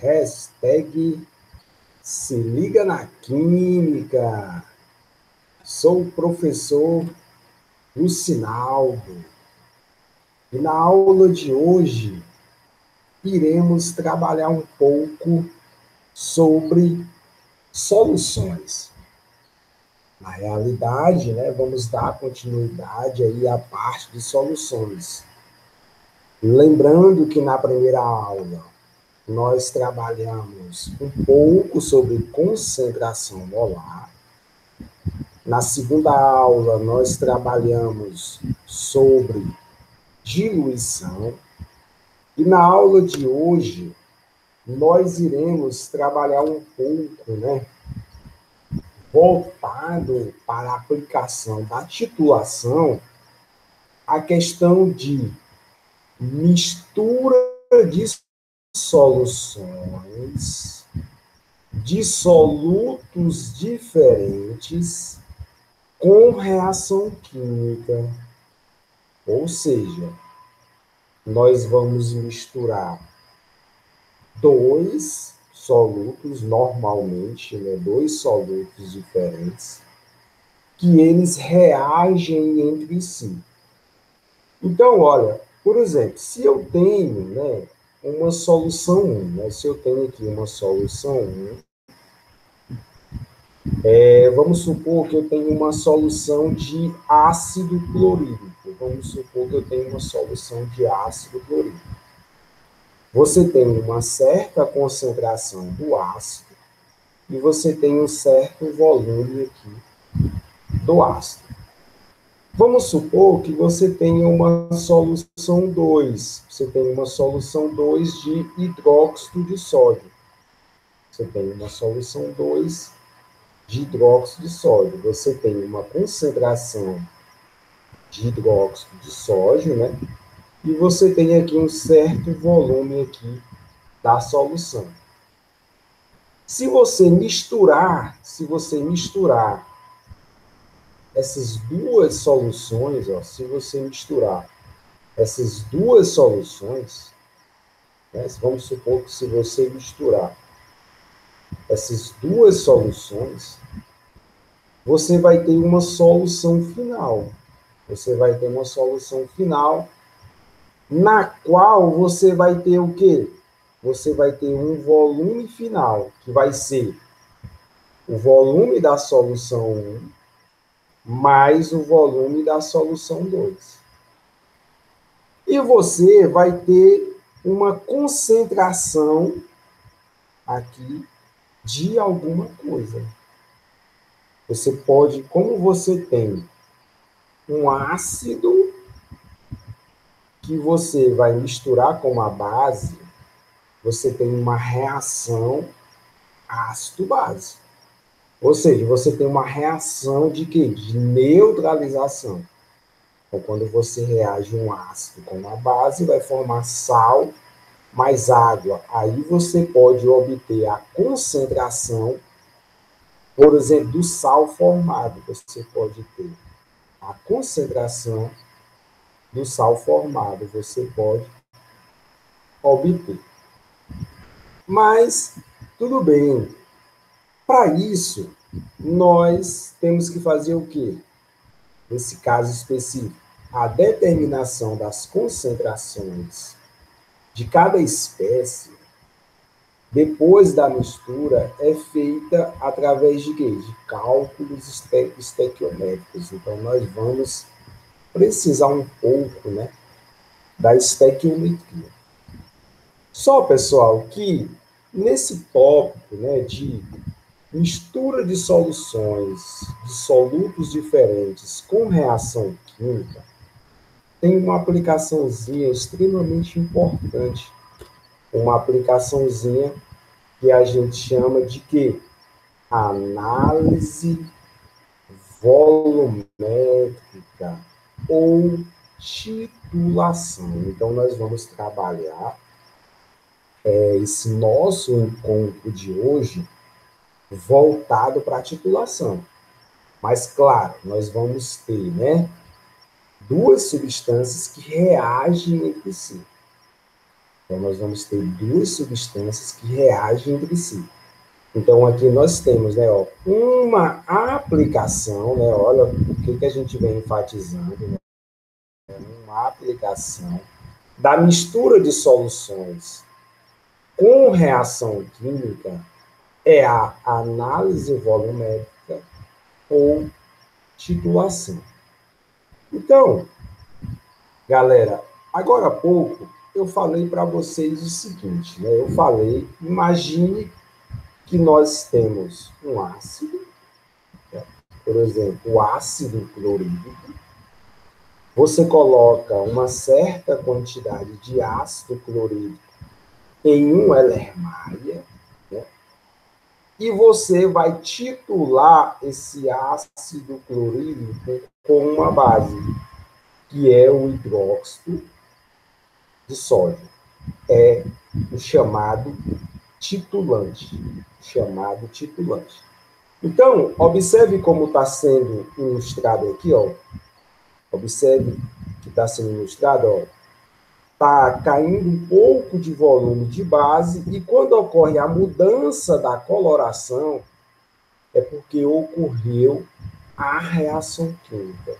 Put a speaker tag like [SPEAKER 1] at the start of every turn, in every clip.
[SPEAKER 1] Hashtag se liga na química. Sou o professor Lucinaldo. E na aula de hoje iremos trabalhar um pouco sobre soluções. Na realidade, vamos dar continuidade aí à parte de soluções. Lembrando que na primeira aula nós trabalhamos um pouco sobre concentração molar. Na segunda aula nós trabalhamos sobre diluição. E na aula de hoje nós iremos trabalhar um pouco, voltado para a aplicação da titulação, a questão de mistura de soluções de solutos diferentes com reação química. Ou seja, nós vamos misturar dois solutos, normalmente, dois solutos diferentes, que eles reagem entre si. Então, olha, por exemplo, se eu tenho uma solução 1, se eu tenho aqui uma solução 1, vamos supor que eu tenho uma solução de ácido clorídrico. Vamos supor que eu tenho uma solução de ácido clorídrico. Você tem uma certa concentração do ácido e você tem um certo volume aqui do ácido. Vamos supor que você tenha uma solução 2. Você tem uma solução 2 de hidróxido de sódio. Você tem uma solução 2 de hidróxido de sódio. Você tem uma concentração de hidróxido de sódio, E você tem aqui um certo volume aqui da solução. Se você misturar essas duas soluções, se você misturar essas duas soluções, vamos supor que se você misturar essas duas soluções, você vai ter uma solução final. Você vai ter uma solução final na qual você vai ter o quê? Você vai ter um volume final, que vai ser o volume da solução 1 mais o volume da solução 2. E você vai ter uma concentração aqui de alguma coisa. Você pode, como você tem um ácido que você vai misturar com uma base, você tem uma reação ácido-base. Ou seja, você tem uma reação de quê? De neutralização. Então, quando você reage um ácido com uma base, vai formar sal mais água. Aí você pode obter a concentração, por exemplo, do sal formado. Você pode ter a concentração do sal formado. Você pode obter. Mas, tudo bem. Para isso, nós temos que fazer o quê? Nesse caso específico, a determinação das concentrações de cada espécie, depois da mistura, é feita através de quê? De cálculos estequiométricos. Então, nós vamos precisar um pouco da estequiometria. Só, pessoal, que nesse tópico de mistura de soluções, de solutos diferentes com reação química, tem uma aplicaçãozinha extremamente importante. Uma aplicaçãozinha que a gente chama de quê? Análise volumétrica ou titulação. Então, nós vamos trabalhar esse nosso encontro de hoje voltado para a titulação. Mas, claro, nós vamos ter duas substâncias que reagem entre si. Então, nós vamos ter duas substâncias que reagem entre si. Então, aqui nós temos, né, ó, uma aplicação, né, olha o que a gente vem enfatizando, né, uma aplicação da mistura de soluções com reação química é a análise volumétrica ou titulação. Então, galera, agora há pouco eu falei para vocês o seguinte, né? Eu falei, imagine que nós temos um ácido, né? Por exemplo, o ácido clorídrico. Você coloca uma certa quantidade de ácido clorídrico em um Erlenmeyer, né? E você vai titular esse ácido clorídrico com uma base, que é o hidróxido de sódio. É o chamado titulante. Então, observe como está sendo ilustrado aqui, ó. Observe que está sendo ilustrado, ó. Está caindo um pouco de volume de base, e quando ocorre a mudança da coloração, é porque ocorreu a reação química.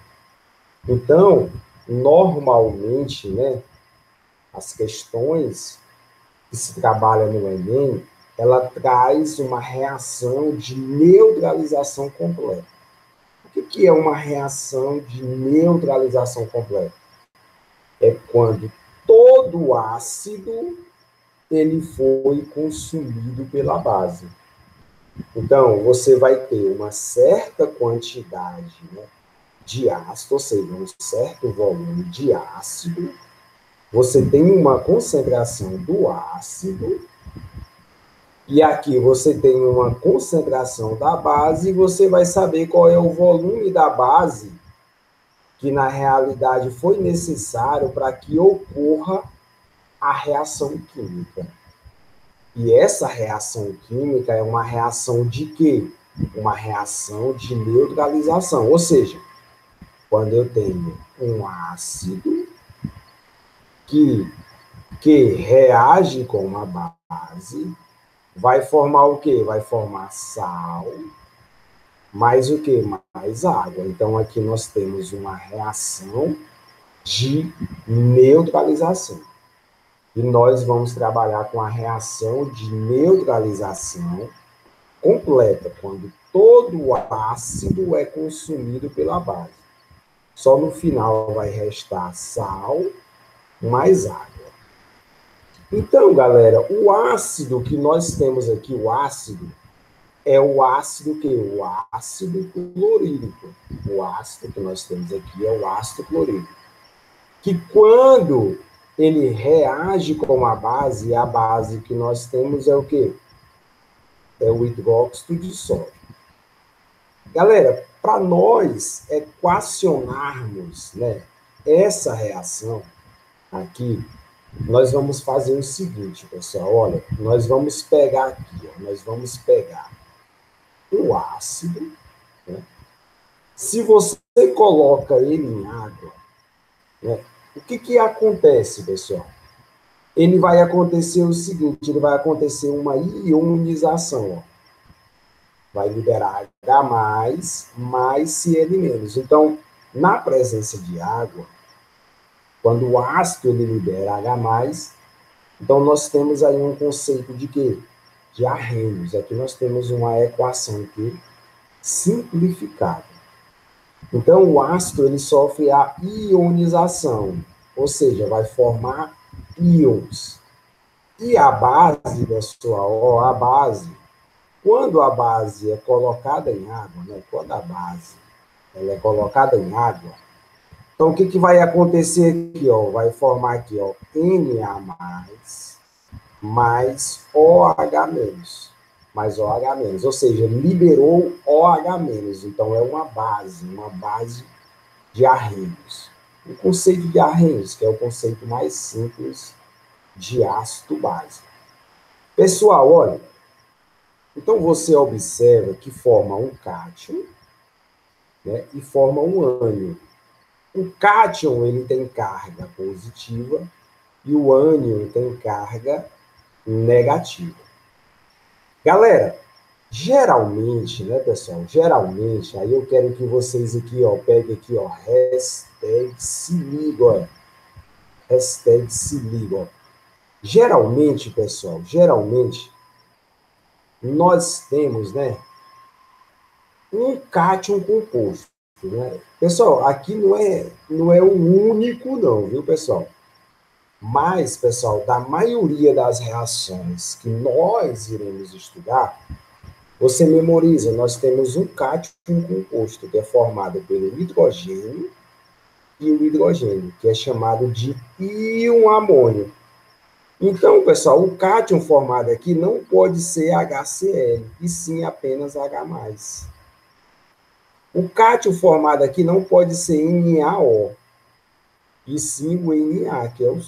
[SPEAKER 1] Então, normalmente, né, as questões que se trabalha no Enem, ela traz uma reação de neutralização completa. O que é uma reação de neutralização completa? É quando todo o ácido ele foi consumido pela base. Então, você vai ter uma certa quantidade, né, de ácido, ou seja, um certo volume de ácido, você tem uma concentração do ácido, e aqui você tem uma concentração da base, e você vai saber qual é o volume da base que, na realidade, foi necessário para que ocorra a reação química. E essa reação química é uma reação de quê? Uma reação de neutralização, ou seja, quando eu tenho um ácido que reage com uma base, vai formar o quê? Vai formar sal, mais o quê? Mais água. Então, aqui nós temos uma reação de neutralização. E nós vamos trabalhar com a reação de neutralização completa, quando todo o ácido é consumido pela base. Só no final vai restar sal mais água. Então, galera, o ácido que nós temos aqui, o ácido, é o ácido que? O ácido clorídrico. O ácido que nós temos aqui é o ácido clorídrico. Que quando ele reage com a base que nós temos é o quê? É o hidróxido de sódio. Galera, para nós equacionarmos, né, essa reação aqui, nós vamos fazer o seguinte, pessoal, olha, nós vamos pegar aqui, ó, nós vamos pegar o ácido, né? Se você coloca ele em água, né, o que acontece, pessoal? Ele vai acontecer o seguinte, ele vai acontecer uma ionização, ó. Vai liberar H+, mais Cl-. Então, na presença de água, quando o ácido ele libera H+, então nós temos aí um conceito de quê? De Arrhenius. Aqui nós temos uma equação aqui simplificada. Então, o ácido ele sofre a ionização, ou seja, vai formar íons. E a base, pessoal, a base, quando a base é colocada em água, né? Quando a base ela é colocada em água, então o que vai acontecer aqui, ó? Vai formar aqui, ó, Na mais OH-, mais OH-, ou seja, liberou OH-, então é uma base de Arrhenius. O conceito de Arrhenius, que é o conceito mais simples de ácido básico. Pessoal, olha, então você observa que forma um cátion, né, e forma um ânion. O cátion ele tem carga positiva e o ânion tem carga negativa. Galera, geralmente, né, pessoal? Geralmente, aí eu quero que vocês aqui, ó, peguem aqui, ó, hashtag se liga, ó. Hashtag se liga, ó. Geralmente, pessoal, geralmente, nós temos, né, um cátion composto, né? Pessoal, aqui não é o único não, viu, pessoal? Mas, pessoal, da maioria das reações que nós iremos estudar, você memoriza, nós temos um cátion composto, que é formado pelo hidrogênio e o hidrogênio, que é chamado de íon amônio. Então, pessoal, o cátion formado aqui não pode ser HCl, e sim apenas H+. O cátion formado aqui não pode ser NaO, e sim o Na, que é o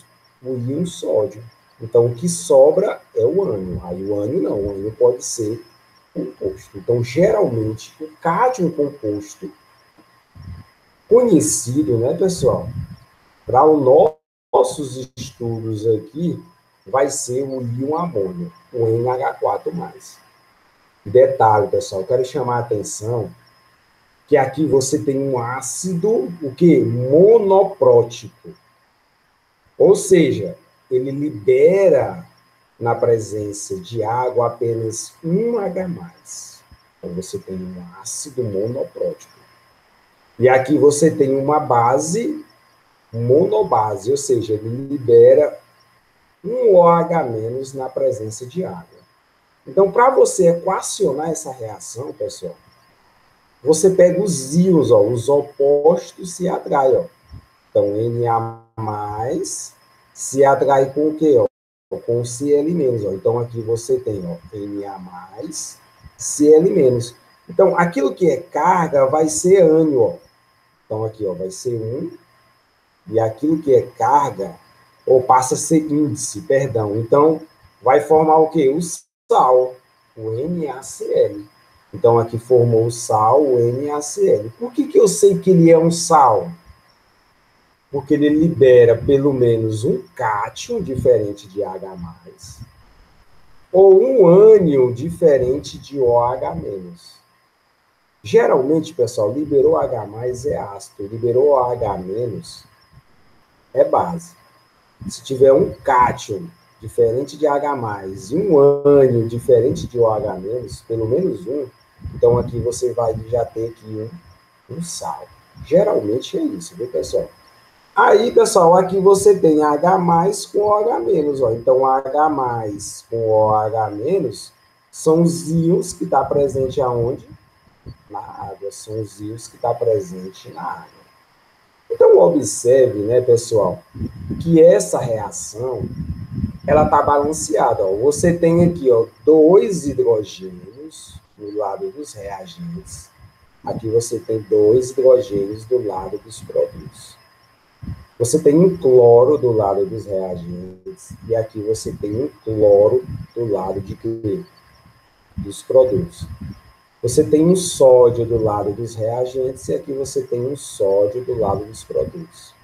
[SPEAKER 1] íon sódio. Então, o que sobra é o ânion. Aí o ânion não, o ânion pode ser composto. Então, geralmente, o cátion composto, conhecido, né, pessoal, para os nossos estudos aqui, vai ser o íon amônio, o NH4+. Detalhe, pessoal, quero chamar a atenção que aqui você tem um ácido, o quê? Monoprótico. Ou seja, ele libera, na presença de água, apenas um H+. Então, você tem um ácido monoprótico. E aqui você tem uma base monobase, ou seja, ele libera um OH- na presença de água. Então, para você equacionar essa reação, pessoal, você pega os íons, ó, os opostos se atraem. Ó. Então, Na+, se atrai com o quê? Ó? Com o Cl-. Ó. Então, aqui você tem ó, Na+, Cl-. Então, aquilo que é carga vai ser ânion. Ó. Então, aqui ó, vai ser 1. E aquilo que é carga, ou passa a ser índice, perdão. Então, vai formar o quê? O sal, o NaCl. Então, aqui formou o sal, o NaCl. Por que eu sei que ele é um sal? Porque ele libera pelo menos um cátion diferente de H+, ou um ânion diferente de OH-. Geralmente, pessoal, liberou H+ é ácido, liberou OH- é base. Se tiver um cátion diferente de H+, e um ânion diferente de OH-, pelo menos um, então aqui você vai já ter aqui um sal. Geralmente é isso, viu, pessoal? Aí, pessoal, aqui você tem H+ com OH-. Ó. Então, H+ com OH- são os íons que estão presentes aonde? Na água. São os íons que estão presentes na água. Então, observe, né, pessoal, que essa reação, ela está balanceada. Ó. Você tem aqui, ó, 2 hidrogênios do lado dos reagentes. Aqui você tem 2 hidrogênios do lado dos produtos. Você tem um cloro do lado dos reagentes, e aqui você tem um cloro do lado dos produtos. Você tem um sódio do lado dos reagentes, e aqui você tem um sódio do lado dos produtos.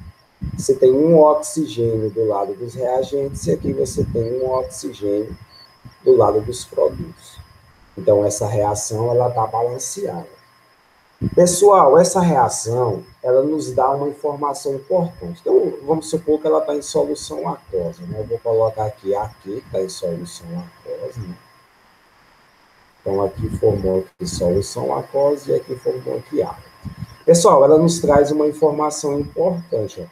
[SPEAKER 1] Você tem um oxigênio do lado dos reagentes, e aqui você tem um oxigênio do lado dos produtos. Então, essa reação está balanceada. Pessoal, essa reação, ela nos dá uma informação importante. Então, vamos supor que ela está em solução aquosa, né? Eu vou colocar aqui que está em solução aquosa, né? Então, aqui formou aqui solução aquosa e aqui formou aqui água. Pessoal, ela nos traz uma informação importante. Ó.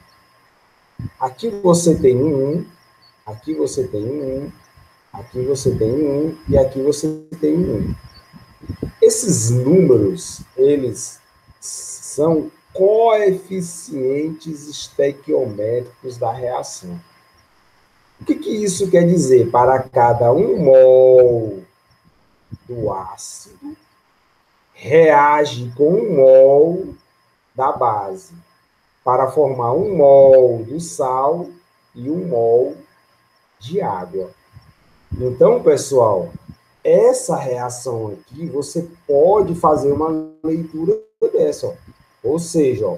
[SPEAKER 1] Aqui você tem um, aqui você tem um, aqui você tem um e aqui você tem um. Esses números, eles são coeficientes estequiométricos da reação. O que isso quer dizer? Para cada 1 mol do ácido, reage com 1 mol da base, para formar 1 mol do sal e 1 mol de água. Então, pessoal, essa reação aqui, você pode fazer uma leitura dessa, ó. Ou seja, ó,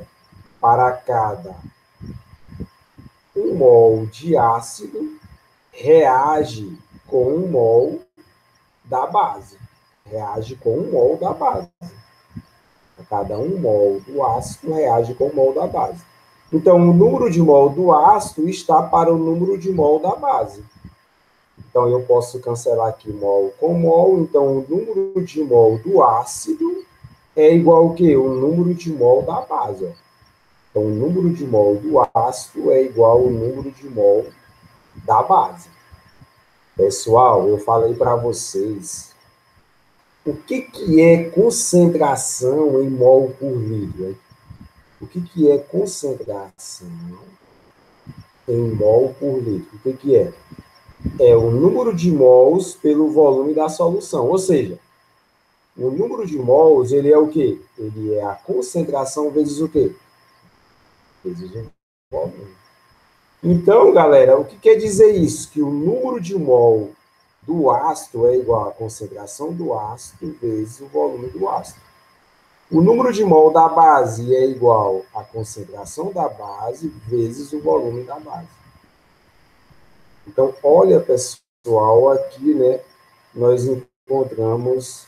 [SPEAKER 1] para cada 1 um mol de ácido reage com um mol da base. Reage com um mol da base. Cada um mol do ácido reage com um mol da base. Então, o número de mol do ácido está para o número de mol da base. Então, eu posso cancelar aqui mol com mol. Então, o número de mol do ácido é igual ao quê? O número de mol da base. Ó. Então, o número de mol do ácido é igual ao número de mol da base. Pessoal, eu falei para vocês o que é concentração em mol por litro. O que é concentração em mol por litro? O que é? É o número de mols pelo volume da solução. Ou seja, o número de mols, ele é o quê? Ele é a concentração vezes o quê? Vezes o volume. Então, galera, o que quer dizer isso? Que o número de mol do ácido é igual à concentração do ácido vezes o volume do ácido. O número de mol da base é igual à concentração da base vezes o volume da base. Então, olha, pessoal, aqui, né, nós encontramos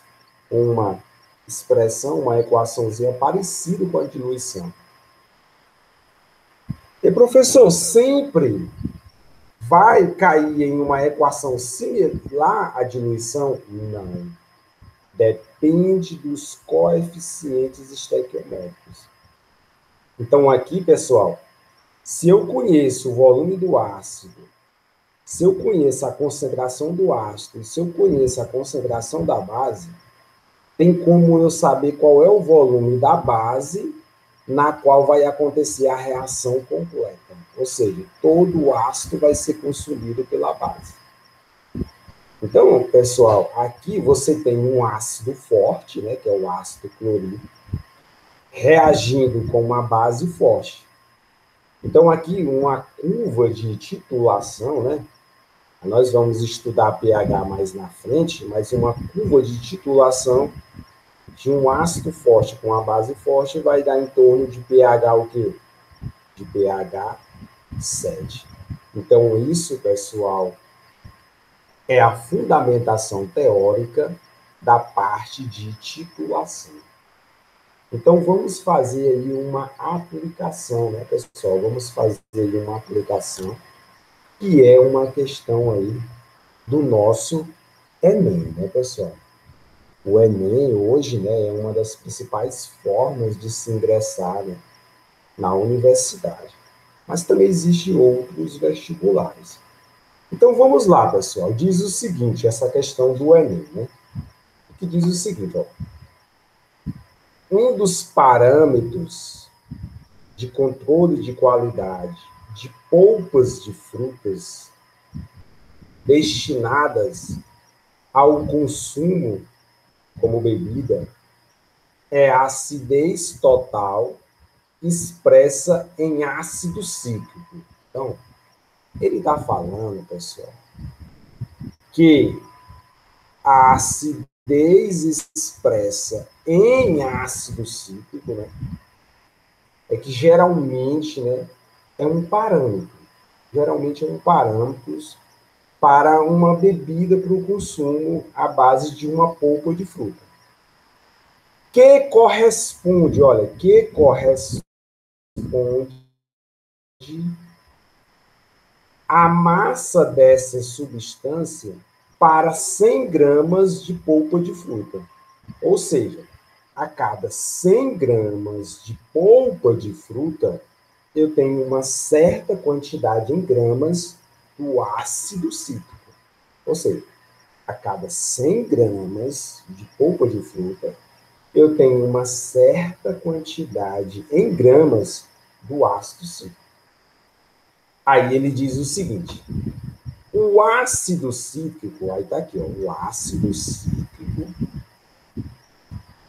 [SPEAKER 1] uma expressão, uma equaçãozinha parecida com a diluição. E, professor, sempre vai cair em uma equação similar à diluição? Não. Depende dos coeficientes estequiométricos. Então, aqui, pessoal, se eu conheço o volume do ácido, se eu conheço a concentração do ácido, se eu conheço a concentração da base, tem como eu saber qual é o volume da base na qual vai acontecer a reação completa. Ou seja, todo o ácido vai ser consumido pela base. Então, pessoal, aqui você tem um ácido forte, né, que é o ácido clorídrico, reagindo com uma base forte. Então, aqui, uma curva de titulação, né? Nós vamos estudar pH mais na frente, mas uma curva de titulação de um ácido forte com uma base forte vai dar em torno de pH o quê? De pH 7. Então, isso, pessoal, é a fundamentação teórica da parte de titulação. Então, vamos fazer aí uma aplicação, né, pessoal? Vamos fazer aí uma aplicação que é uma questão aí do nosso Enem, né, pessoal? O Enem, hoje, né, é uma das principais formas de se ingressar, né, na universidade. Mas também existem outros vestibulares. Então, vamos lá, pessoal. Diz o seguinte, essa questão do Enem, né? Que diz o seguinte, ó. Um dos parâmetros de controle de qualidade de polpas de frutas destinadas ao consumo como bebida é a acidez total expressa em ácido cítrico. Então, ele está falando, pessoal, que a acidez expressa em ácido cítrico, né, é que geralmente, né, é um parâmetro. Geralmente é um parâmetro para uma bebida para o consumo à base de uma polpa de fruta. Que corresponde, olha, que corresponde à massa dessa substância para 100 gramas de polpa de fruta. Ou seja, a cada 100 gramas de polpa de fruta, eu tenho uma certa quantidade em gramas do ácido cítrico. Ou seja, a cada 100 gramas de polpa de fruta, eu tenho uma certa quantidade em gramas do ácido cítrico. Aí ele diz o seguinte, o ácido cítrico, aí está aqui, ó, o ácido cítrico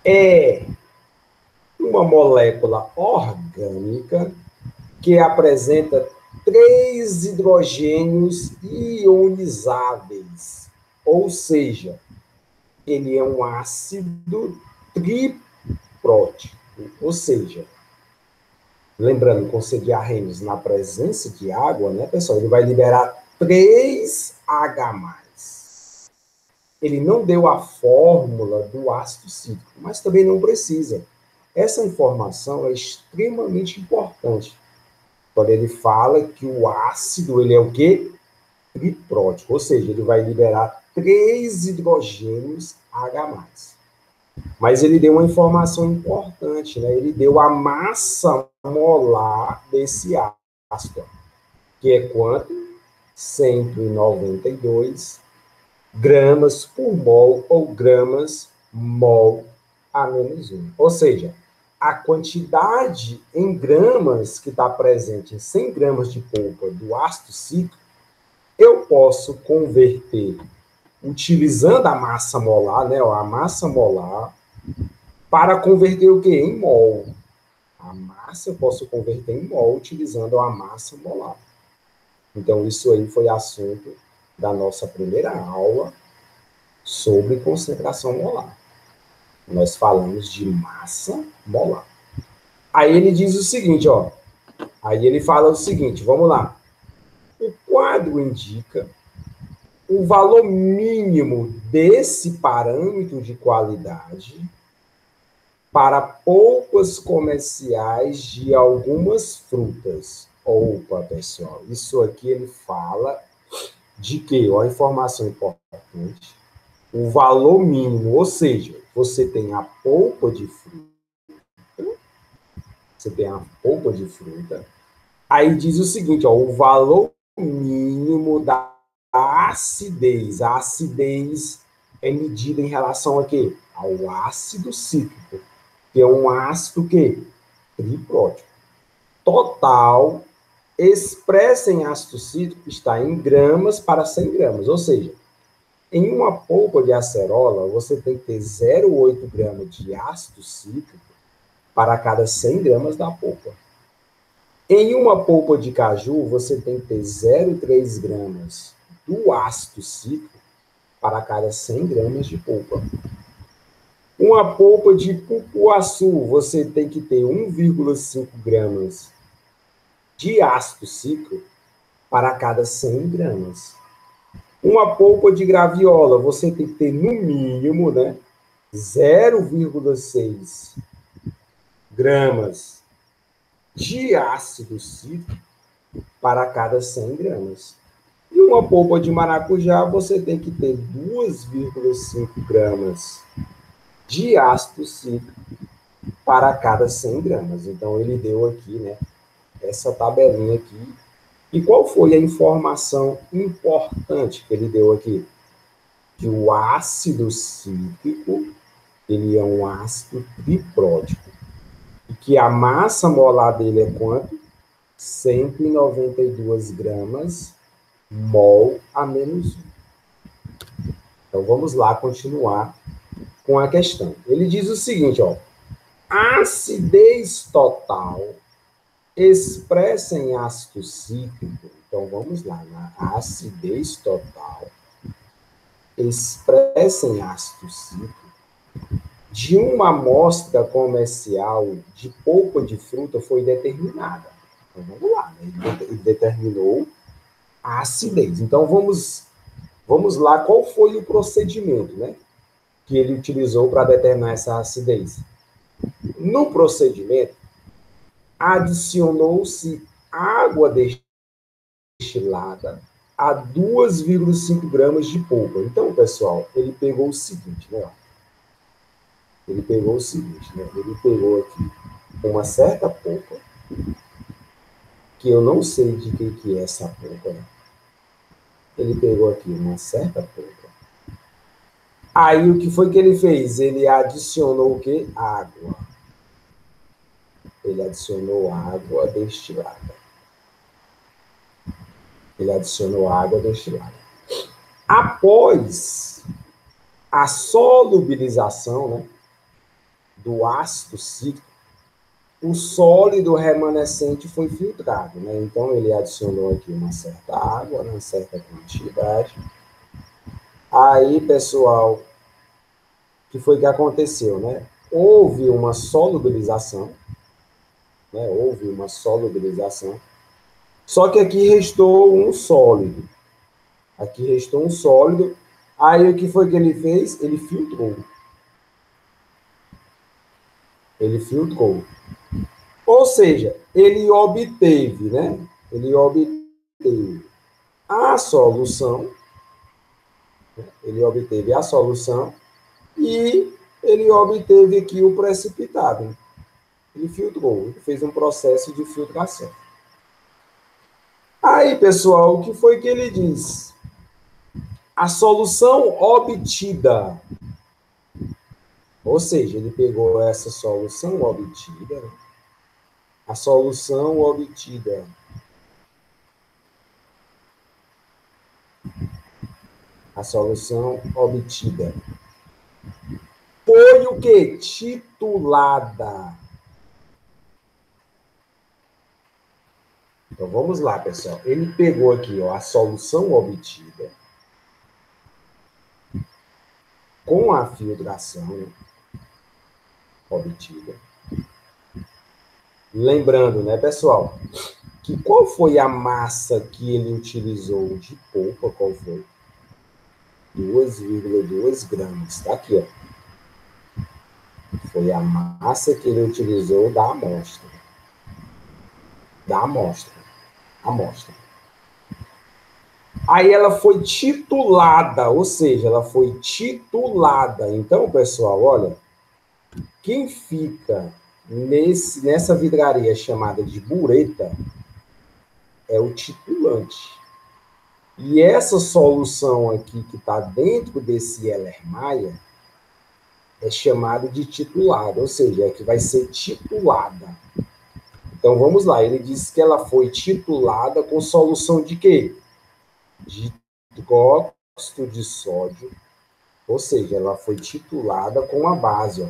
[SPEAKER 1] é uma molécula orgânica que apresenta 3 hidrogênios ionizáveis, ou seja, ele é um ácido triprótico, ou seja, lembrando, conceder Arrhenius na presença de água, né, pessoal, ele vai liberar 3H+. Ele não deu a fórmula do ácido cítrico, mas também não precisa. Essa informação é extremamente importante. Quando ele fala que o ácido, ele é o quê? Triprótico, ou seja, ele vai liberar 3 hidrogênios H+. Mas ele deu uma informação importante, né? Ele deu a massa molar desse ácido, que é quanto? 192 gramas por mol ou gramas mol a menos 1. Ou seja, a quantidade em gramas que está presente em 100 gramas de polpa do ácido cítrico, eu posso converter utilizando a massa molar, né, a massa molar, para converter o quê? Em mol. A massa eu posso converter em mol utilizando a massa molar. Então, isso aí foi assunto da nossa primeira aula sobre concentração molar. Nós falamos de massa molar. Aí ele diz o seguinte, ó. Aí ele fala o seguinte, vamos lá. O quadro indica o valor mínimo desse parâmetro de qualidade para polpas comerciais de algumas frutas. Opa, pessoal, isso aqui ele fala de quê? Ó, informação importante. O valor mínimo, ou seja, você tem a polpa de fruta, aí diz o seguinte, ó, o valor mínimo da acidez. A acidez é medida em relação a quê? Ao ácido cítrico, que é um ácido que triprótico. Total expressa em ácido cítrico está em gramas para 100 gramas, ou seja, em uma polpa de acerola, você tem que ter 0,8 gramas de ácido cítrico para cada 100 gramas da polpa. Em uma polpa de caju, você tem que ter 0,3 gramas do ácido cítrico para cada 100 gramas de polpa. Uma polpa de cupuaçu, você tem que ter 1,5 gramas de ácido cítrico para cada 100 gramas. Uma polpa de graviola, você tem que ter, no mínimo, né, 0,6 gramas de ácido cítrico para cada 100 gramas. E uma polpa de maracujá, você tem que ter 2,5 gramas de ácido cítrico para cada 100 gramas. Então, ele deu aqui, né, essa tabelinha aqui. E qual foi a informação importante que ele deu aqui? Que o ácido cítrico, ele é um ácido triprótico. E que a massa molar dele é quanto? 192 gramas mol a menos 1. Então, vamos lá continuar com a questão. Ele diz o seguinte, ó. Acidez total expressa em ácido cítrico. Então, vamos lá. Na acidez total expressa em ácido cítrico de uma amostra comercial de polpa de fruta foi determinada. Então, vamos lá. Né? Ele determinou a acidez. Então, vamos lá. Qual foi o procedimento, né, que ele utilizou para determinar essa acidez? No procedimento, adicionou-se água destilada a 2,5 gramas de polpa. Então, pessoal, ele pegou o seguinte, né? Ele pegou aqui uma certa polpa, que eu não sei de que é essa polpa, né? Ele pegou aqui uma certa polpa. Aí, o que foi que ele fez? Ele adicionou o quê? Água. Ele adicionou água destilada. Após a solubilização, né, do ácido cítrico, o sólido remanescente foi filtrado, né? Então, ele adicionou aqui uma certa água, uma certa quantidade. Aí, pessoal, o que foi que aconteceu, né? Houve uma solubilização, né? Houve uma solubilização. Só que aqui restou um sólido. Aqui restou um sólido. Aí o que foi que ele fez? Ele filtrou. Ele filtrou. Ou seja, ele obteve, né? Ele obteve a solução, ele obteve a solução e ele obteve aqui o precipitado. Ele filtrou, ele fez um processo de filtração. Aí, pessoal, o que foi que ele diz? A solução obtida. Ou seja, ele pegou essa solução obtida, né? A solução obtida. A solução obtida. Foi o quê? Titulada. Então, vamos lá, pessoal. Ele pegou aqui, ó, a solução obtida com a filtração obtida. Lembrando, né, pessoal, que qual foi a massa que ele utilizou de polpa? Qual foi? 2,2 gramas. Está aqui, ó. Foi a massa que ele utilizou da amostra. Da amostra. Amostra. Aí ela foi titulada, ou seja, ela foi titulada. Então, pessoal, olha, quem fica nessa vidraria chamada de bureta é o titulante. E essa solução aqui que está dentro desse Erlenmeyer é chamada de titulada, ou seja, é que vai ser titulada. Então, vamos lá. Ele disse que ela foi titulada com solução de quê? De hidróxido de sódio, ou seja, ela foi titulada com a base. Ó.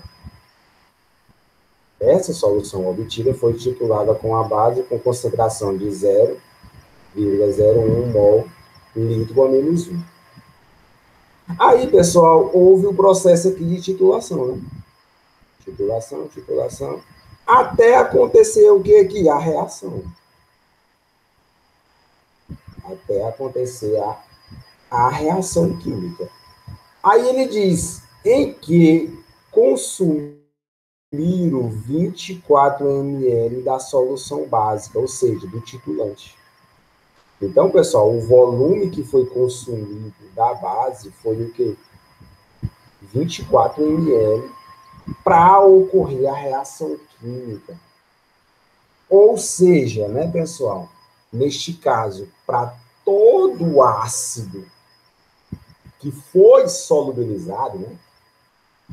[SPEAKER 1] Essa solução obtida foi titulada com a base com concentração de 0,01 mol litro a menos 1. Aí, pessoal, houve o processo aqui de titulação, né? Titulação, titulação, até acontecer o que aqui? A reação. Até acontecer a reação química. Aí ele diz, em que consumiram 24 ml da solução básica, ou seja, do titulante. Então, pessoal, o volume que foi consumido da base foi o quê? 24 ml para ocorrer a reação química. Ou seja, né, pessoal, neste caso, para todo ácido que foi solubilizado, né,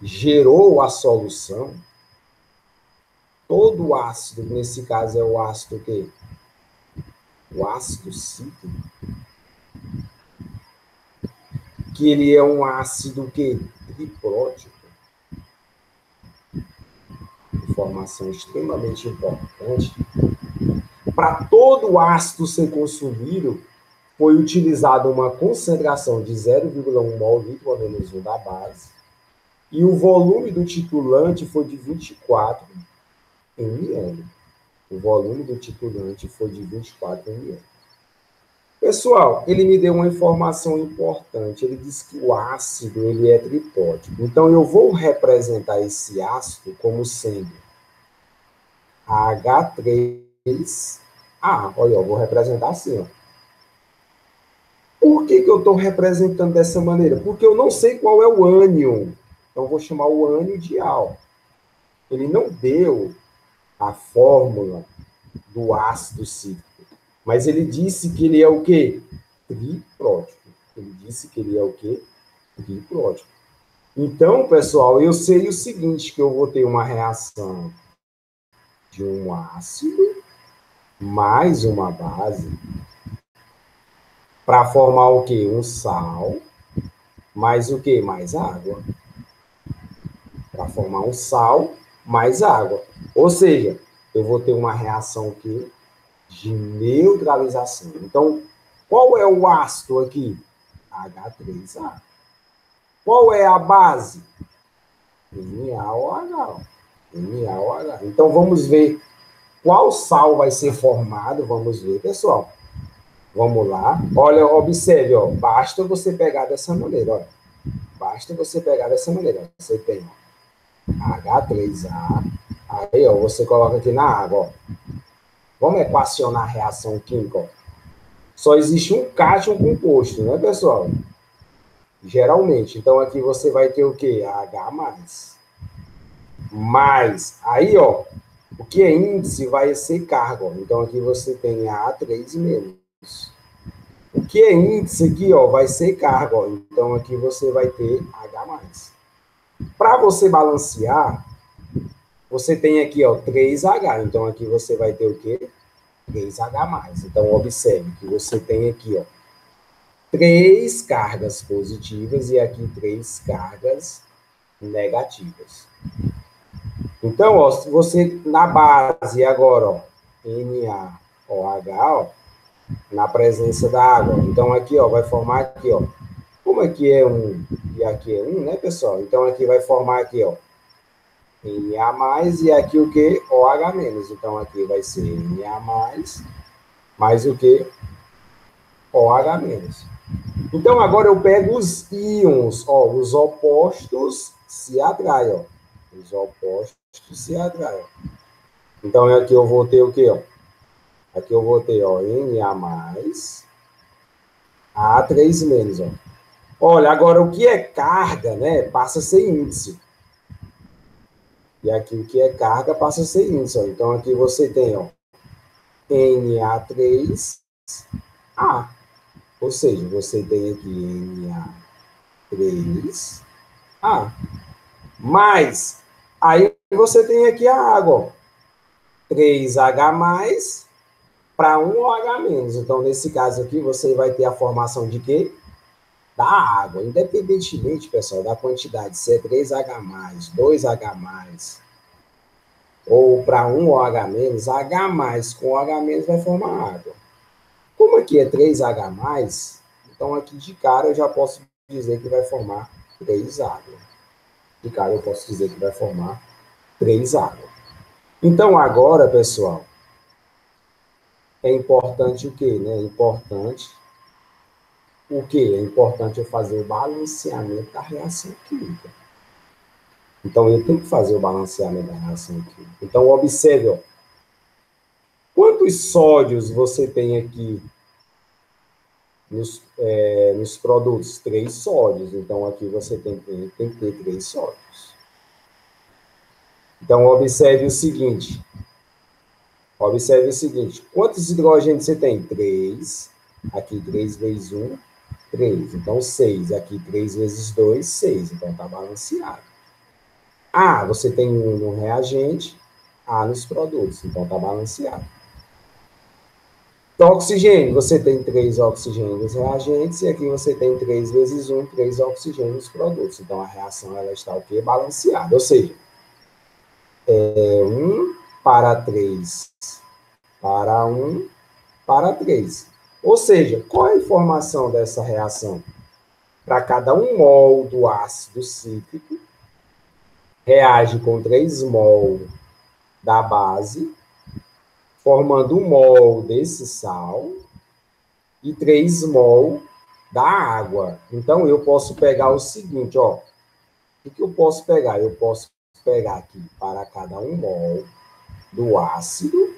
[SPEAKER 1] gerou a solução, todo ácido, nesse caso é o ácido o quê? O ácido cítrico, que ele é um ácido que triprótico, informação extremamente importante. Para todo ácido ser consumido, foi utilizada uma concentração de 0,1 mol litro a menos 1 da base, e o volume do titulante foi de 24 ml. O volume do titulante foi de 24 ml. Pessoal, ele me deu uma informação importante. Ele disse que o ácido ele é tripótico. Então, eu vou representar esse ácido como sendo H3A. Olha, eu vou representar assim, ó. Por que eu estou representando dessa maneira? Porque eu não sei qual é o ânion. Então, eu vou chamar o ânion de Al. Ele não deu a fórmula do ácido cítrico, mas ele disse que ele é o quê? Triprótico. Ele disse que ele é o quê? Triprótico. Então, pessoal, eu sei o seguinte, que eu vou ter uma reação de um ácido mais uma base para formar o quê? Um sal mais o quê? Mais água. Para formar um sal mais água. Ou seja, eu vou ter uma reação o quê? De neutralização. Então, qual é o ácido aqui? H3A. Qual é a base? NaOH. NaOH. Então, vamos ver Qual sal vai ser formado? Vamos ver, pessoal. Vamos lá. Olha, observe, ó. Basta você pegar dessa maneira, olha. Basta você pegar dessa maneira. Você tem H3A. Aí, ó, você coloca aqui na água, ó. Vamos equacionar a reação química, ó. Só existe um cátion composto, né, pessoal? Geralmente. Então, aqui você vai ter o quê? H+. Mais. Aí, ó, o que é índice vai ser carga, ó. Então, aqui você tem A3 menos. O que é índice aqui, ó, vai ser carga, ó. Então, aqui você vai ter H+. Para você balancear, você tem aqui, ó, 3H. Então, aqui você vai ter o quê? 3H+. Então, observe que você tem aqui, ó, 3 cargas positivas e aqui 3 cargas negativas. Então, ó, se você, na base agora, ó, NaOH, ó, na presença da água. Então, aqui, ó, vai formar aqui, ó, como aqui é 1 e aqui é 1, né, pessoal? Então, aqui vai formar aqui, ó, Na+, e aqui o que? OH-. Então, aqui vai ser Na+, mais o que? OH-. Então, agora eu pego os íons, ó, os opostos se atraem, ó. Os opostos se atraem. Então, aqui eu vou ter o quê, ó? Aqui eu vou ter, ó, Na+, A3-, ó. Olha, agora o que é carga, né, passa a ser índice. E aqui o que é carga passa a ser índice, ó. Então, aqui você tem, ó, Na3A. Ou seja, você tem aqui Na3A. Mas, aí você tem aqui a água, ó. 3H+, para 1OH-. Então, nesse caso aqui, você vai ter a formação de quê? Da água, independentemente, pessoal, da quantidade, se é 3H+, 2H+, ou para 1OH-, H+ com OH- vai formar água. Como aqui é 3H+, então aqui de cara eu já posso dizer que vai formar 3 água. De cara eu posso dizer que vai formar 3 água. Então agora, pessoal, é importante o quê? Né? É importante o quê? É importante eu fazer o balanceamento da reação química. Então, eu tenho que fazer o balanceamento da reação química. Então, observe, ó, quantos sódios você tem aqui nos produtos? 3 sódios. Então, aqui você tem que ter 3 sódios. Então, observe o seguinte. Observe o seguinte. Quantos hidrogênios você tem? 3. Aqui, 3 vezes 1, 3. Então, 6. Aqui, 3 vezes 2, 6. Então, está balanceado. A, você tem 1 no reagente, A nos produtos. Então, está balanceado. Então, oxigênio, você tem 3 oxigênios reagentes, e aqui você tem 3 vezes 1, 3 oxigênios produtos. Então, a reação ela está o quê? Balanceada. Ou seja, é 1 para 3 para 1 para 3. Ou seja, qual é a informação dessa reação? Para cada 1 mol do ácido cítrico, reage com 3 mol da base, formando 1 mol desse sal, e 3 mol da água. Então, eu posso pegar o seguinte, ó. O que eu posso pegar? Eu posso pegar aqui, para cada 1 mol do ácido,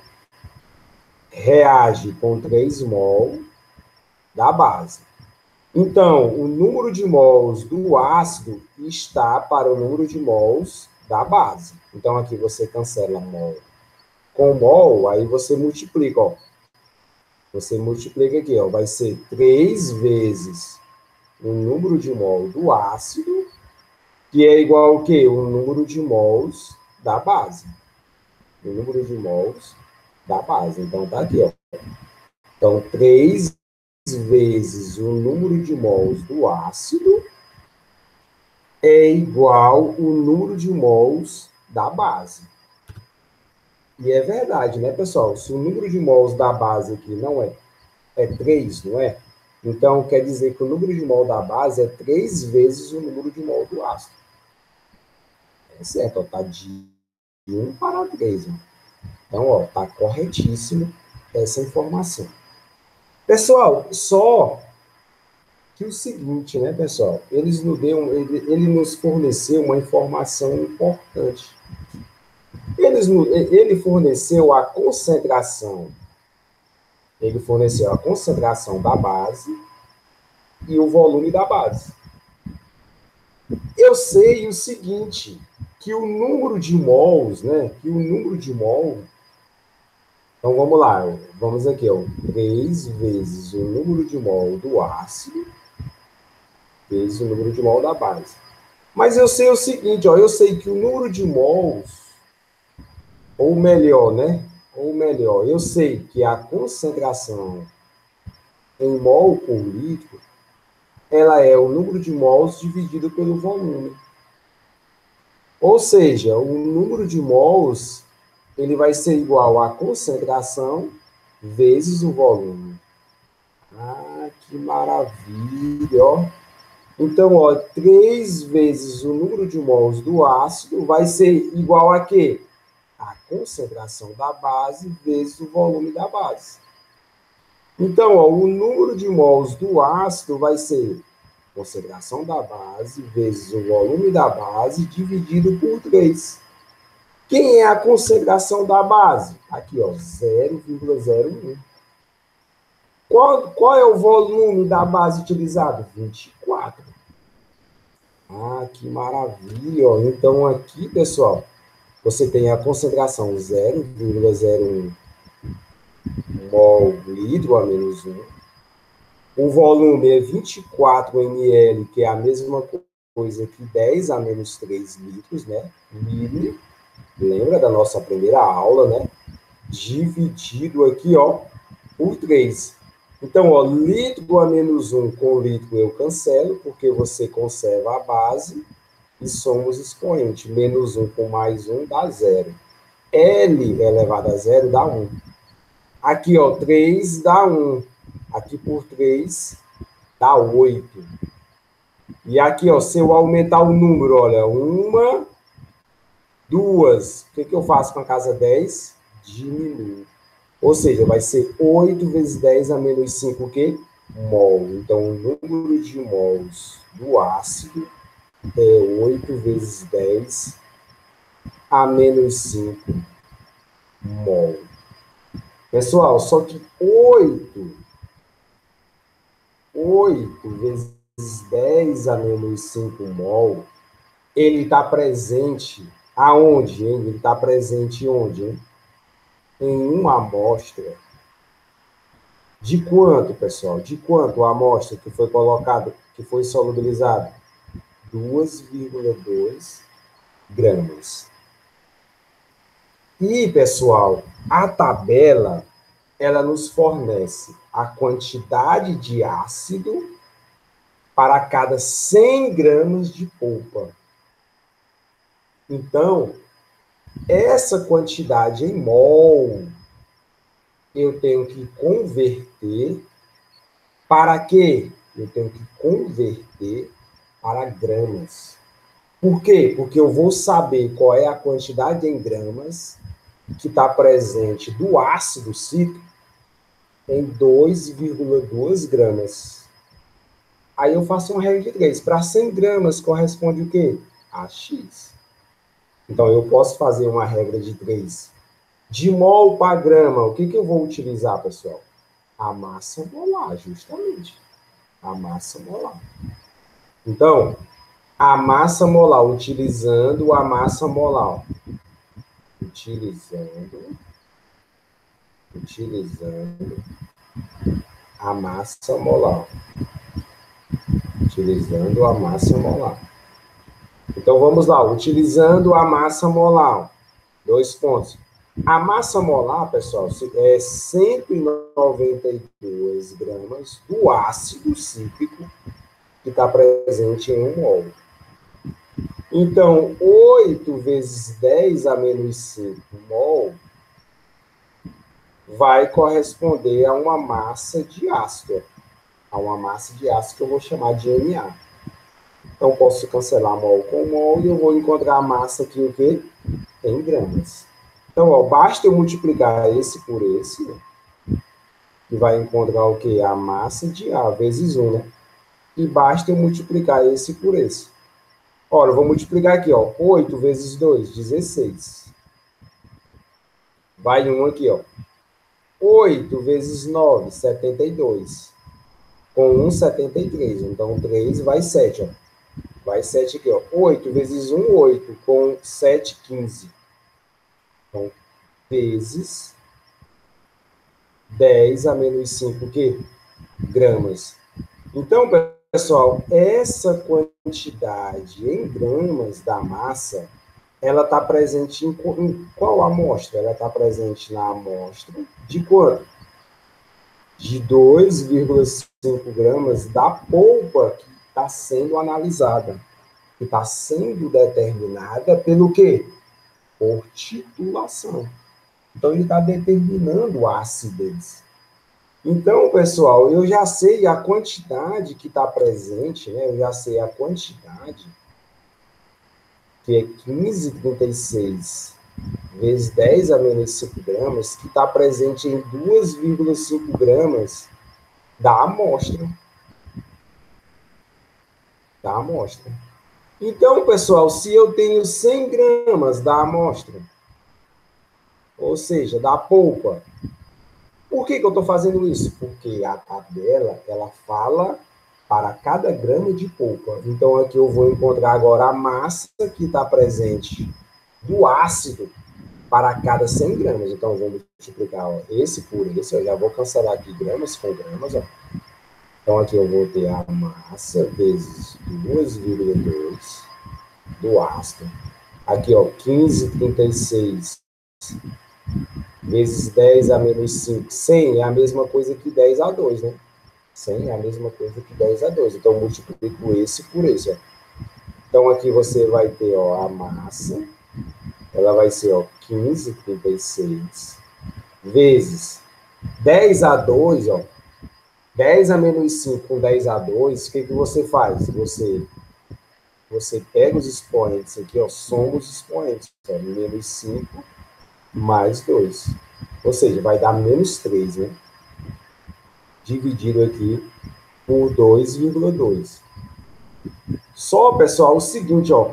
[SPEAKER 1] reage com 3 mol da base. Então, o número de mols do ácido está para o número de mols da base. Então, aqui você cancela mol com mol, aí você multiplica, ó. Você multiplica aqui, ó, vai ser 3 vezes o número de mol do ácido, que é igual ao quê? O número de mols da base. O número de mols da base. Então, tá aqui, ó. Então, 3 vezes o número de mols do ácido é igual o número de mols da base. E é verdade, né, pessoal? Se o número de mols da base aqui não é 3, não é? Então, quer dizer que o número de mol da base é 3 vezes o número de mol do ácido. É certo, ó, tá de 1 para 3. Ó. Então, ó, tá corretíssimo essa informação. Pessoal, só que o seguinte, né, pessoal? Ele nos forneceu uma informação importante. Ele forneceu a concentração. Ele forneceu a concentração da base e o volume da base. Eu sei o seguinte, que o número de mols, né? Que o número de mol. Então vamos lá, vamos aqui, ó, 3 vezes o número de mol do ácido vezes o número de mol da base. Mas eu sei o seguinte, ó, eu sei que o número de mols, ou melhor, né? Ou melhor, eu sei que a concentração em mol por litro, ela é o número de mols dividido pelo volume. Ou seja, o número de mols, ele vai ser igual à concentração vezes o volume. Ah, que maravilha, ó. Então, ó, 3 vezes o número de mols do ácido vai ser igual a quê? A concentração da base vezes o volume da base. Então, ó, o número de mols do ácido vai ser concentração da base vezes o volume da base dividido por 3. Quem é a concentração da base? Aqui, ó, 0,01. Qual é o volume da base utilizado? 24. Ah, que maravilha! Então, aqui, pessoal, você tem a concentração 0,01 mol litro a menos 1. O volume é 24 ml, que é a mesma coisa que 10 a menos 3 litros, né? Mili, lembra da nossa primeira aula, né? Dividido aqui, ó, por 3. Então, ó, litro a menos 1 com litro eu cancelo, porque você conserva a base e somos expoente. Menos 1 com mais 1 dá 0. L elevado a 0 dá 1. Aqui, ó, 3 dá 1. Aqui por 3 dá 8. E aqui, ó, se eu aumentar o número, olha, 1, 2. O que eu faço com a casa 10? Diminuo. Ou seja, vai ser 8 vezes 10 a menos 5, o quê? Mol. Então, o número de mols do ácido é 8 vezes 10 a menos 5 mol. Pessoal, só que 8 vezes 10 a menos 5 mol, ele está presente aonde, hein? Ele está presente onde, hein? Em uma amostra. De quanto, pessoal? De quanto a amostra que foi colocada, que foi solubilizada? 2,2 gramas. E, pessoal, a tabela, ela nos fornece a quantidade de ácido para cada 100 gramas de polpa. Então, essa quantidade em mol, eu tenho que converter para quê? Eu tenho que converter para gramas. Por quê? Porque eu vou saber qual é a quantidade em gramas que está presente do ácido cítrico em 2,2 gramas. Aí eu faço uma regra de 3. Para 100 gramas corresponde o quê? A X. Então, eu posso fazer uma regra de 3. De mol para grama, o que eu vou utilizar, pessoal? A massa molar, justamente. A massa molar. Então, a massa molar, utilizando a massa molar. Utilizando a massa molar. Utilizando a massa molar. Então, vamos lá. Utilizando a massa molar. 2 pontos. A massa molar, pessoal, é 192 gramas do ácido cítrico que está presente em 1 mol. Então, 8 vezes 10 a menos 5 mol vai corresponder a uma massa de ácido. A uma massa de ácido que eu vou chamar de Na. Então, posso cancelar mol com mol e eu vou encontrar a massa aqui, o quê? Em gramas. Então, ó, basta eu multiplicar esse por esse, né? E vai encontrar o quê? A massa de A vezes 1, né? E basta eu multiplicar esse por esse. Ora, eu vou multiplicar aqui, ó. 8 vezes 2, 16. Vai um aqui, ó. 8 vezes 9, 72. Com 1, 73. Então, 3 vai 7, ó. Vai 7 aqui, ó. 8 vezes 1, 8. Com 7, 15. Então, vezes 10 a menos 5, o quê? Gramas. Então, pessoal, essa quantidade em gramas da massa, ela está presente em qual amostra? Ela está presente na amostra de quanto? De 2,5 gramas da polpa que está sendo analisada, que está sendo determinada pelo quê? Por titulação. Então, ele está determinando a acidez. Então, pessoal, eu já sei a quantidade que está presente, né? Eu já sei a quantidade, que é 15,36 vezes 10 a menos 5 gramas, que está presente em 2,5 gramas da amostra. Da amostra. Então, pessoal, se eu tenho 100 gramas da amostra, ou seja, da polpa, por que eu estou fazendo isso? Porque a tabela, ela fala para cada grama de polpa. Então, aqui eu vou encontrar agora a massa que está presente do ácido para cada 100 gramas. Então, eu vou multiplicar ó, esse por esse. Eu já vou cancelar aqui gramas com gramas. Ó. Então, aqui eu vou ter a massa vezes 2,2 do ácido. Aqui, ó, 15,36 vezes 10 a menos 5. 100 é a mesma coisa que 10 a 2, né? 100 é a mesma coisa que 10 a 2. Então, eu multiplico esse por esse, ó. Então, aqui você vai ter, ó, a massa. Ela vai ser, ó, 15,36 vezes 10 a 2, ó. 10 a menos 5 com 10 a 2, o que você faz? Você pega os expoentes aqui, ó, soma os expoentes. Ó, menos 5 mais 2. Ou seja, vai dar menos 3, né? Dividido aqui por 2,2. Só, pessoal, o seguinte, ó.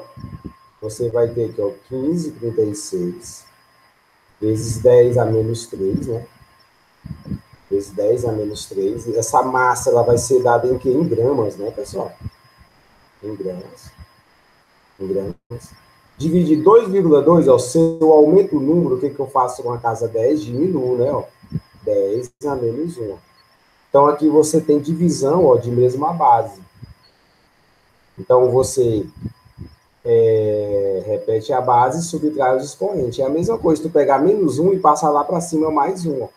[SPEAKER 1] Você vai ter aqui, ó, 15,36 vezes 10 a menos 3, né? Vezes 10 a menos 3. Essa massa, ela vai ser dada em quê? Em gramas, né, pessoal? Em gramas. Em gramas. Dividir 2,2, ó, se eu aumento o número, o que eu faço com a casa 10? Diminuo, né, ó. 10 a menos 1. Então, aqui você tem divisão, ó, de mesma base. Então, você repete a base e subtrai os expoentes. É a mesma coisa, tu pegar menos 1 e passar lá para cima mais 1. Ó.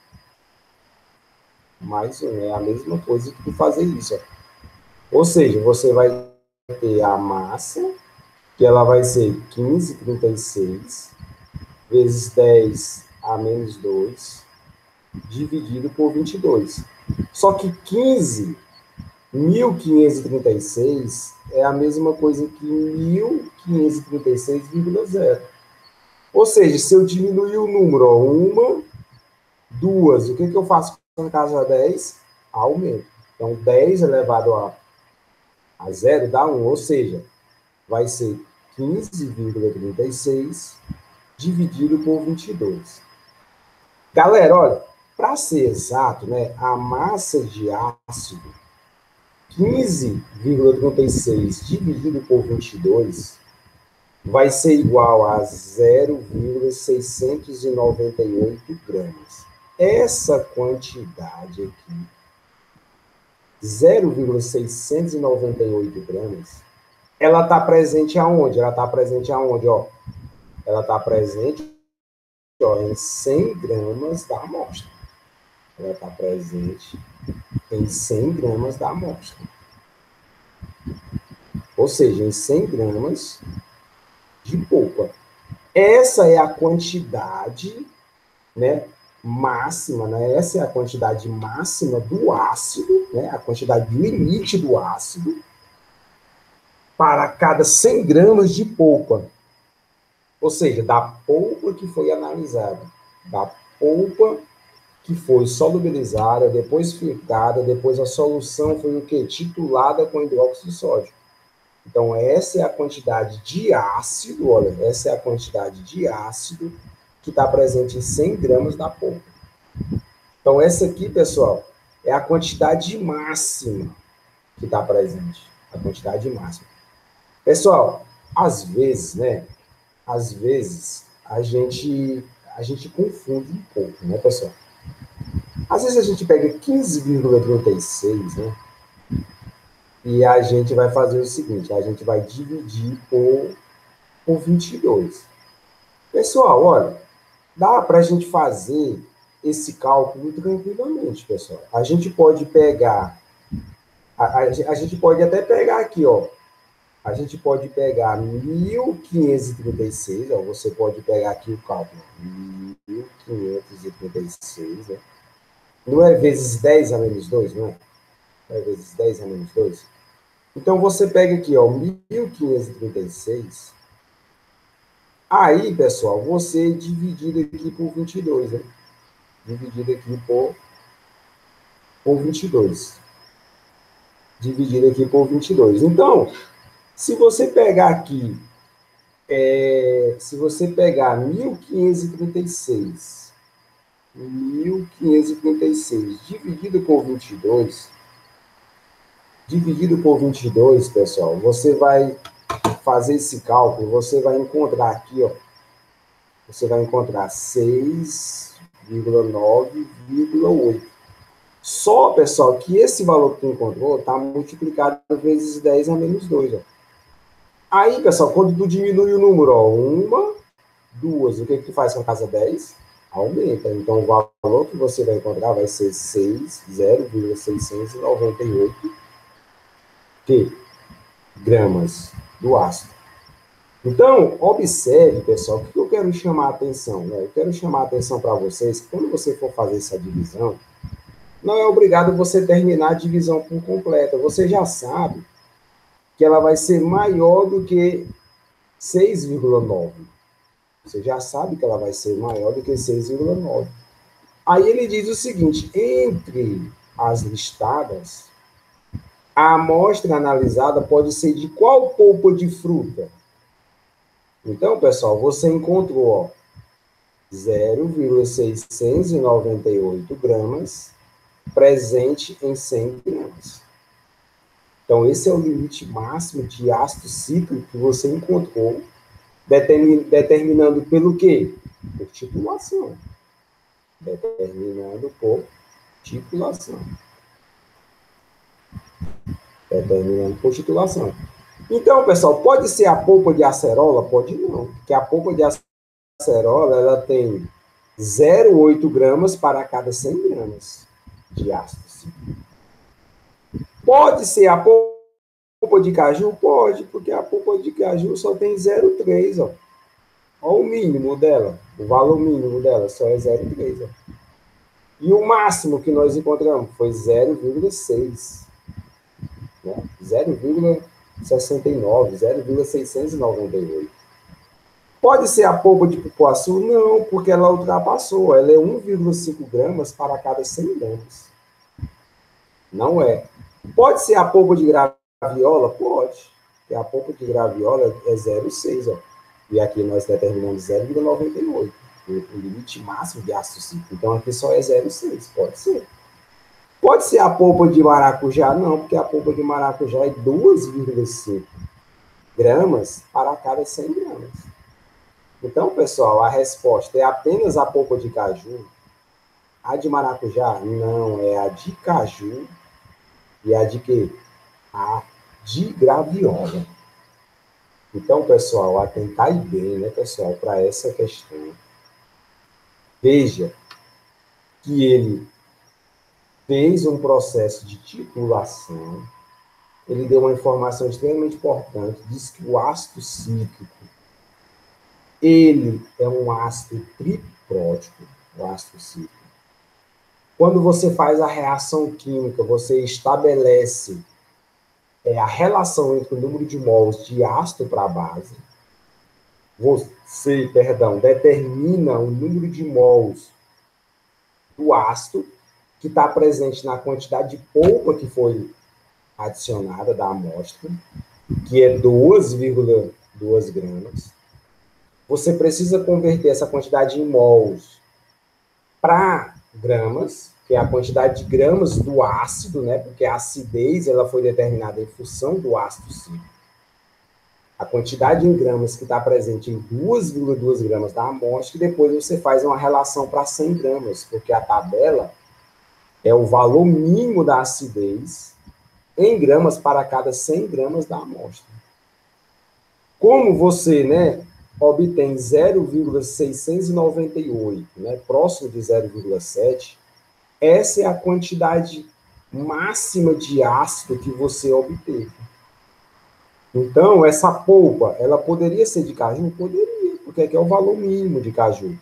[SPEAKER 1] Mais 1, é a mesma coisa que tu fazer isso. Ó. Ou seja, você vai ter a massa, que ela vai ser 15,36 vezes 10 a menos 2, dividido por 22. Só que 15.536 é a mesma coisa que 1.536,0. Ou seja, se eu diminuir o número, ó, 1, 2, o que eu faço com a casa 10? Aumento. Então, 10 elevado a 0 dá 1, ou seja, vai ser 15,36 dividido por 22. Galera, olha, para ser exato, né, a massa de ácido 15,36 dividido por 22 vai ser igual a 0,698 gramas. Essa quantidade aqui, 0,698 gramas, ela está presente aonde? Ela está presente aonde, ó? Ela está presente, ó, em 100 gramas da amostra. Ela está presente em 100 gramas da amostra. Ou seja, em 100 gramas de polpa. Essa é a quantidade, né, máxima, né? Essa é a quantidade máxima do ácido, né? A quantidade limite do ácido para cada 100 gramas de polpa. Ou seja, da polpa que foi analisada, da polpa que foi solubilizada, depois filtrada, depois a solução foi o quê? Titulada com hidróxido de sódio. Então, essa é a quantidade de ácido, olha, essa é a quantidade de ácido que está presente em 100 gramas da polpa. Então, essa aqui, pessoal, é a quantidade máxima que está presente. A quantidade máxima. Pessoal, às vezes, né? Às vezes, a gente confunde um pouco, né, pessoal? Às vezes a gente pega 15,36, né? E a gente vai fazer o seguinte, a gente vai dividir por 22. Pessoal, olha, dá para a gente fazer esse cálculo tranquilamente, pessoal. A gente pode pegar, a gente pode até pegar aqui, ó. A gente pode pegar 1536, ó, você pode pegar aqui o cálculo, 1536, né? Não é vezes 10 a menos 2, não é? Não é vezes 10 a menos 2? Então, você pega aqui, ó, 1536. Aí, pessoal, você dividido aqui por 22, né? Dividido aqui por 22. Dividido aqui por 22. Então, se você pegar aqui, se você pegar 1536 dividido por 22, pessoal, você vai fazer esse cálculo, você vai encontrar aqui, ó, você vai encontrar 6,9,8. Só, pessoal, que esse valor que tu encontrou está multiplicado vezes 10 a menos 2. Ó. Aí, pessoal, quando tu diminui o número, ó, 1, 2, o que que tu faz com a casa 10? Aumenta. Então, o valor que você vai encontrar vai ser 0,698 gramas do ácido. Então, observe, pessoal, o que eu quero chamar a atenção? Né? Eu quero chamar a atenção para vocês que quando você for fazer essa divisão, não é obrigado você terminar a divisão por completa. Você já sabe que ela vai ser maior do que 6,9. Você já sabe que ela vai ser maior do que 6,9. Aí ele diz o seguinte, entre as listadas, a amostra analisada pode ser de qual polpa de fruta? Então, pessoal, você encontrou, ó, 0,698 gramas presente em 100 gramas. Então, esse é o limite máximo de ácido cítrico que você encontrou, determinando pelo quê? Por titulação. Determinando por titulação. Determinando por titulação. Então, pessoal, pode ser a polpa de acerola? Pode não, porque a polpa de acerola, ela tem 0,8 gramas para cada 100 gramas de ácido cítrico. Pode ser a polpa de caju? Pode, porque a polpa de caju só tem 0,3, ó. Olha o mínimo dela, o valor mínimo dela só é 0,3, ó. E o máximo que nós encontramos foi 0,6, né? 0,69, 0,698. Pode ser a polpa de cupuaçu? Não, porque ela ultrapassou. Ela é 1,5 gramas para cada 100 gramas. Não é. Pode ser a polpa de graviola? Pode. Porque a polpa de graviola é 0,6, ó. E aqui nós determinamos 0,98. O limite máximo de ácido cítrico. Então aqui só é 0,6. Pode ser. Pode ser a polpa de maracujá? Não, porque a polpa de maracujá é 2,5 gramas para cada 100 gramas. Então, pessoal, a resposta é apenas a polpa de caju. A de maracujá? Não, é a de caju. E a de quê? A de graviola. Então, pessoal, atentai bem, né, pessoal, para essa questão. Veja que ele fez um processo de titulação, ele deu uma informação extremamente importante, diz que o ácido cítrico, ele é um ácido triprótico, o ácido cítrico. Quando você faz a reação química, você estabelece a relação entre o número de mols de ácido para a base, você, perdão, determina o número de mols do ácido que está presente na quantidade de polpa que foi adicionada da amostra, que é 2,2 gramas. Você precisa converter essa quantidade em mols para gramas, que é a quantidade de gramas do ácido, né? Porque a acidez ela foi determinada em função do ácido cítrico. A quantidade em gramas que está presente em 2,2 gramas da amostra, e depois você faz uma relação para 100 gramas, porque a tabela é o valor mínimo da acidez em gramas para cada 100 gramas da amostra. Como você, né, obtém 0,698, né, próximo de 0,7, essa é a quantidade máxima de ácido que você obteve. Então, essa polpa, ela poderia ser de caju? Poderia, porque aqui é o valor mínimo de caju.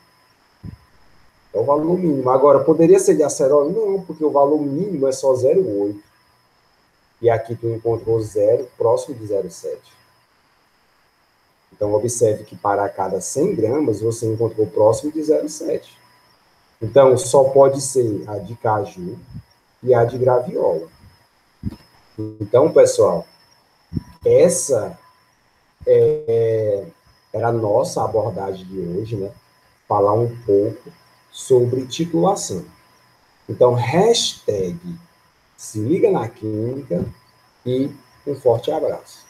[SPEAKER 1] É o valor mínimo. Agora, poderia ser de acerola? Não, porque o valor mínimo é só 0,8. E aqui tu encontrou 0, próximo de 0,7. Então, observe que para cada 100 gramas, você encontrou próximo de 0,7. Então, só pode ser a de caju e a de graviola. Então, pessoal, essa era a nossa abordagem de hoje, né? Falar um pouco sobre titulação. Então, hashtag se liga na química e um forte abraço.